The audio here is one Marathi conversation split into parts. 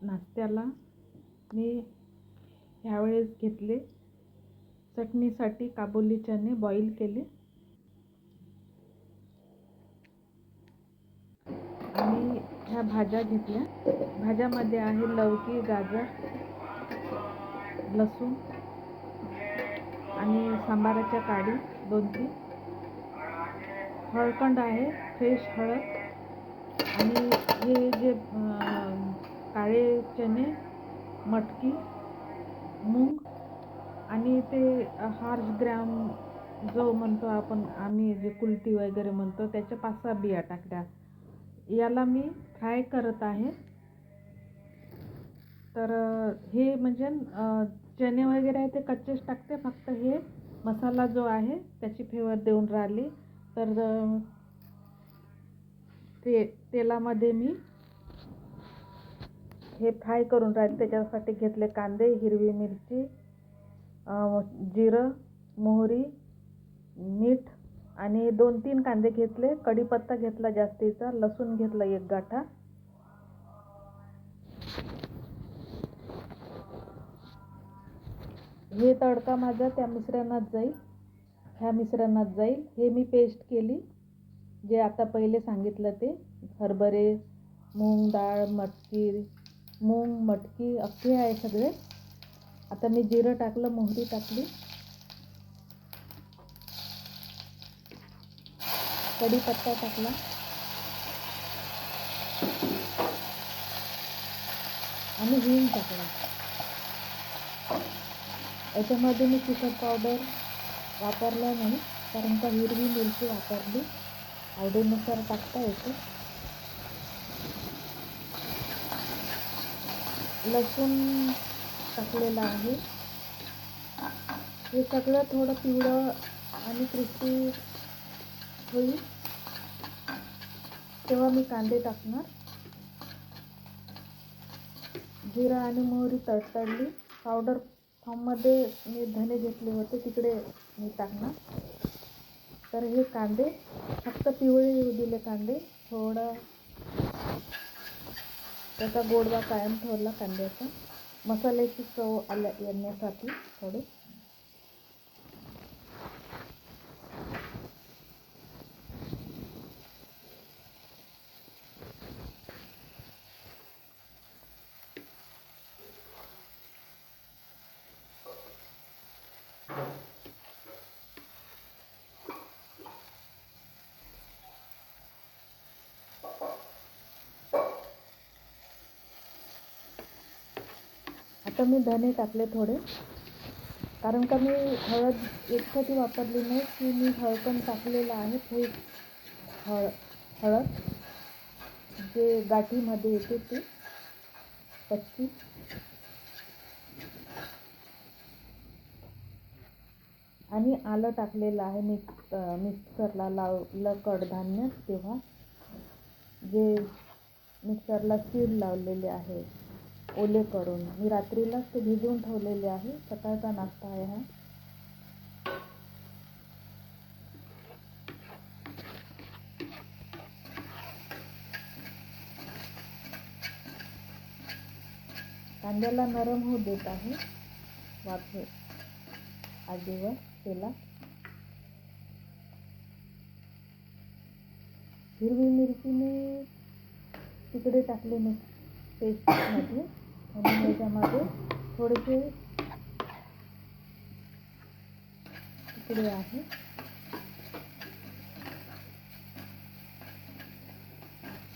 नाश्त्याला मी ह्यावेळेस घेतले चटणीसाठी काबुली चणे बॉईल केले आणि ह्या भाज्या घेतल्या. भाज्यामध्ये आहे लवकी, गाजर, लसूण आणि सांबाराच्या काडी 2-3, हळकंड आहे, फ्रेश हळद आणि हे जे काळे चणे, मटकी, मूग आणि ते हार्श ग्राम जो म्हणतो आपण, आम्ही जे कुलती वगैरे म्हणतो, त्याच्या 5-6 बिया टाकल्या. याला मी फ्राय करत आहे. तर हे म्हणजे चणे वगैरे आहे ते कच्चेच टाकते, फक्त हे मसाला जो आहे त्याची फ्लेवर देऊन राहिली. तर तेलामध्ये मी हे फ्राय करून राहिले. त्याच्यासाठी घेतले कांदे, हिरवी मिरची, जिरं, मोहरी, मीठ आणि 2-3 कांदे घेतले. कढीपत्ता घेतला जास्तीचा, लसूण घेतला 1 गाठा. हे तडका माझा त्या मिश्रणात जाईल, ह्या मिश्रणात जाईल. हे मी पेस्ट केली, जे आता पहिले सांगितलं ते हरभरे, मूग डाळ, मूग, मटकी अख्खे आहे सगळे. आता मी जिरं टाकलं, मोहरी टाकली, कढीपत्ता टाकला आणि हिंग टाकला. याच्यामध्ये मी तिखट पावडर वापरला नाही, कारण का हिरवी मिरची वापरली. आवडीनुसार टाकता येते. लसूण टाकलेला आहे. हे सगळं थोडं पिवळं आणि क्रिस्पी होईल तेव्हा मी कांदे टाकणार. जिरा आणि मोहरी तडतडली. पावडर फॉर्ममध्ये मी धने घेतले होते, तिकडे मी टाकणार. तर हे कांदे फक्त पिवळे येऊ दिले. कांदे थोडं त्याचा गोडवा कायम ठेवला कांद्याचा, मसाल्याची चव येण्यासाठी थोडे. आता मी धने टाकले थोडे, कारण का मी हळद एकसारखी वापरली नाही, की मी हळकण टाकलेलं आहे. थोडी हळद जे गाठीमध्ये येते ती कच्ची. आणि आलं टाकलेलं आहे. मिक्सरला लावलं कडधान्य तेव्हा, जे मिक्सरला सीड लावलेले आहे ओले करून. मी रात्रीलाच ते भिजवून ठेवलेले आहे. सकाळचा नाश्ता आहे हा. कांद्याला नरम होऊ देत आहे वाफे आगीवर तेलात. हिरवी मिरची मी तिकडे टाकले मी पेस्टमध्ये, आणि याच्यामध्ये थोडेसे तिकडे आहे.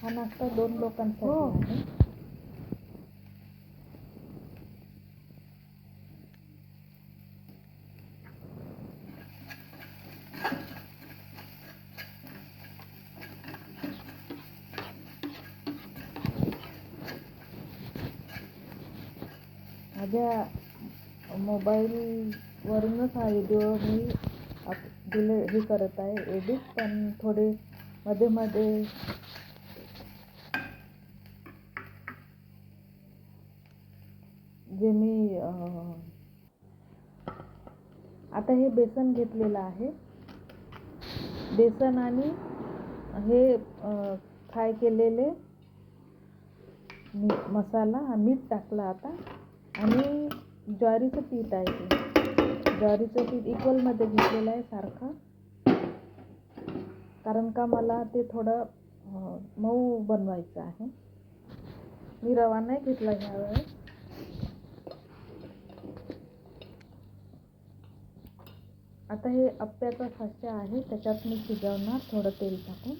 हा नाश्ता 2 लोकांसाठी आहे. माझ्या मोबाईलवरूनच हा व्हिडिओ मी हे करत आहे एडिट, पण थोडे मध्ये मध्ये जे मी आता हे बेसन घेतलेलं आहे. बेसन आणि हे फ्राय केलेले मसाला मीठ टाकलं आता. आणि ज्वारीचं पीठ आहे ते. ज्वारीचं पीठ इक्वलमध्ये घेतलेलं आहे सारखं, कारण का मला ते थोडं मऊ बनवायचं आहे. मी रवा नाही घेतला ह्यावेळेस. आता हे आप्याचा साचा आहे, त्याच्यात मी शिजवणार थोडं तेल टाकून.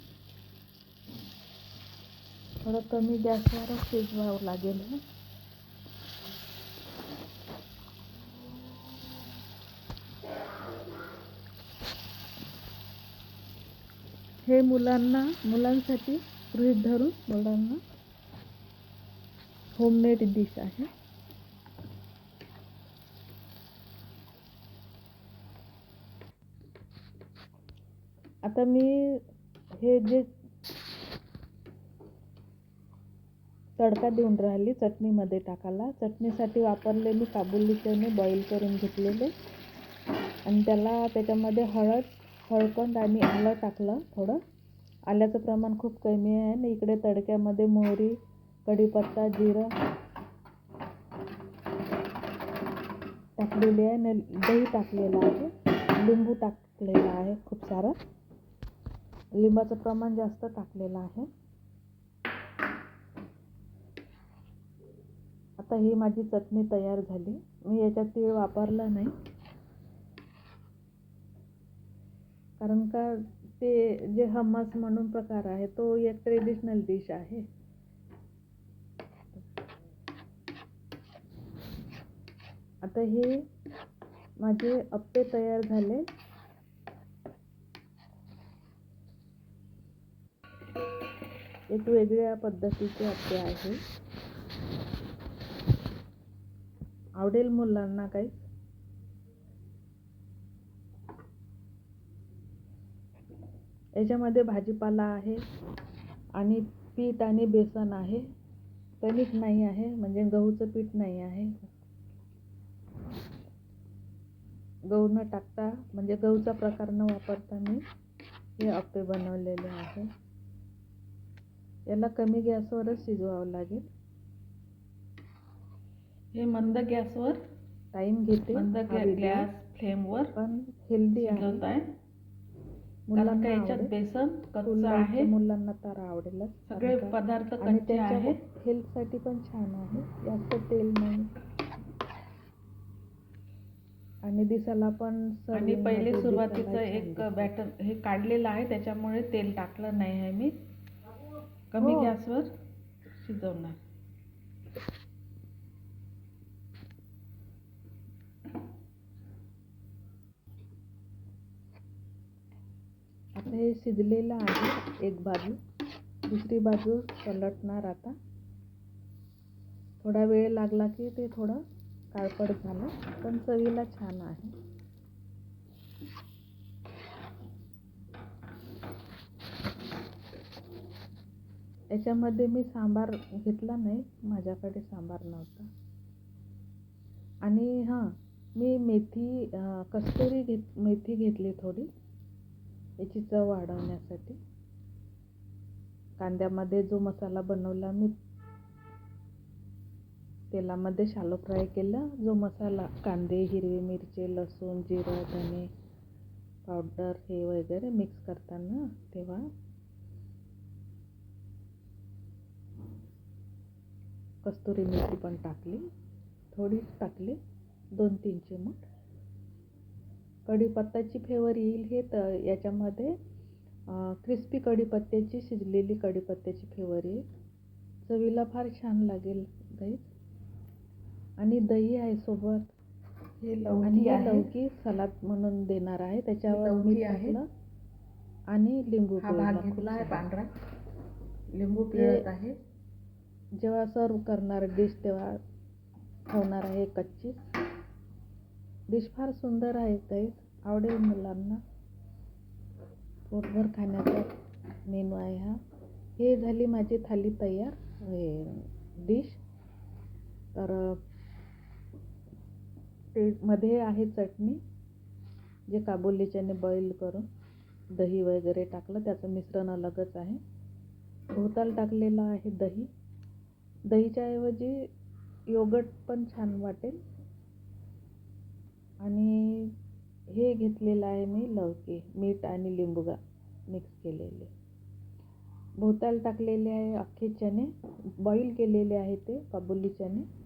थोडं कमी गॅसवरच शिजवावं लागेल हे. हे मुलांसाठी गृहीत धरून मुलांना होममेड डिश आहे. आता मी हे जे तडका देऊन राहिली चटणीमध्ये टाकायला. चटणीसाठी वापरले मी काबुली चणे बॉईल करून घेतलेले, आणि त्याच्यामध्ये हळकंद आणि आलं टाकलं. थोडं आल्याचं प्रमाण खूप कमी आहे. आणि इकडे तडक्यामध्ये मोहरी, कढीपत्ता, जिरं टाकलेली आहे. दही टाकलेलं आहे, लिंबू टाकलेलं आहे, खूप सारं लिंबाचं प्रमाण जास्त टाकलेलं आहे. आता ही माझी चटणी तयार झाली. मी याच्यात तीळ वापरला नाही, कारण का ते जे हमस म्हणून प्रकार आहे तो एक ट्रेडिशनल डिश आहे. आता हे माझे अप्पे तयार झाले. एक वेगळ्या पद्धतीचे अप्पे आहे. आवडेल मुलांना काही. याच्यामध्ये भाजीपाला आहे, आणि पीठ आणि बेसन आहे. कणिक नाही आहे, म्हणजे गहूचं पीठ नाही आहे. गहू न टाकता, म्हणजे गहूचा प्रकार न वापरता मी हे अप्पे बनवलेले आहे. याला कमी गॅसवरच शिजवावं लागेल. हे मंद गॅसवर टाइम घेते, गॅस फ्लेमवर पण हेल्दी आहे. मुलांना याच्यात बेसन कच्चं आहे. मुलांना तर आवडेल. सगळे पदार्थ आणि कच्चे त्यांच्या आहे. हेल्थसाठी पण छान आहे, जास्त तेल नाही, आणि दिसायला पण. आणि पहिले सुरुवातीचं एक बॅटर हे काढलेलं आहे, त्याच्यामुळे तेल टाकलं नाही आहे मी. कमी गॅसवर शिजवणार. आता हे शिजलेलं आहे एक बाजू, दुसरी बाजू पलटणार. आता थोडा वेळ लागला की ते थोडं काळपट झालं, पण चवीला छान आहे. याच्यामध्ये मी सांबार घेतला नाही, माझ्याकडे सांबार नव्हता. आणि मी कस्तुरी मेथी घेतली थोडी, याची चव वाढवण्यासाठी. कांद्यामध्ये जो मसाला बनवला मी, तेलामध्ये शालो फ्राय केलं. जो मसाला कांदे, हिरवी मिरची, लसूण, जिरं, धने पावडर हे वगैरे मिक्स करताना, तेव्हा कस्तुरी मेथी पण टाकली, थोडीच टाकली, 2-3 चिमूट. कढीपत्त्याची फ्लेवर येईल हे तर याच्यामध्ये. क्रिस्पी कढीपत्त्याची, शिजलेली कढीपत्त्याची फ्लेवर येईल. चवीला फार छान लागेल दही. आणि दही आहे सोबत. आणि हे लौकी सलाद म्हणून देणार आहे, त्याच्यावर मीठ टाकलं आणि लिंबू पिळला आहे. पांढरा लिंबू पिळत आहे. जेव्हा सर्व करणार डिश तेव्हा ठेवणार आहे. कच्ची डिश फार सुंदर आहे, काही आवडेल मुलांना. पोटभर खाण्याचा मेनू आहे हा. हे झाली माझी थाली तयार, डिश. तर ते मध्ये आहे चटणी, जे काबुली चणे बॉईल करून दही वगैरे टाकलं, त्याचं मिश्रण अलगच आहे. भोवताल टाकलेलं आहे दही. दहीच्या ऐवजी योगर्ट पण छान वाटेल. आणि हे घेतलेलं आहे मी लौकी, मीठ आणि लिंबू मिक्स केलेले. भोवताल टाकलेले आहे अख्खे चणे, बॉईल केलेले आहे ते काबुली चणे.